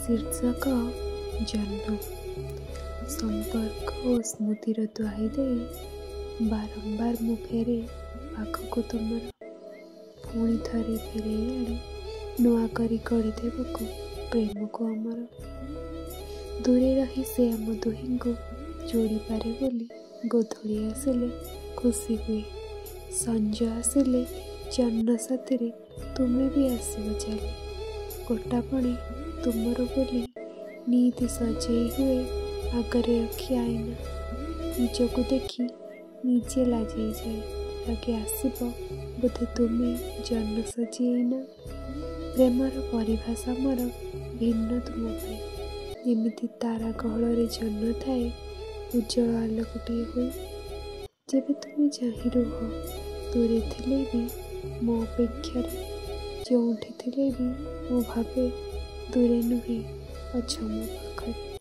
शीर्षक जन्म। संपर्क ओ स्मृतिर दुहाई दे बारंबार मु फेरे पाखक तुमर पुणी थरे फेरे आनी नुआ करी गढ़ी देवको प्रेम को अमर। दूरे रही से आम दुही को जोड़ी पारे बोली गोधूली आसिले खुशी हुए। संज आसिले जन्म साथी तुम्हें भी आसब चली गोटापणे तुमर बोली नीति सजेई हुए आगरे रखी आईना। निजको देखी निजे लाजे जाए लगे आसब बोधे तुम्हें जन्म सजेईना। प्रेमर परिभाषा मोर भिन्न तुम भाई जेमिति तारा गहल जन्म थाए उज्जवल आलोकटे हुए। जेबे तुम चाहि रुह दूरे थिले भी मो अपेक्षार जोठी थिले भी मो भावे दूरे नुहे अछ मो पाखरे।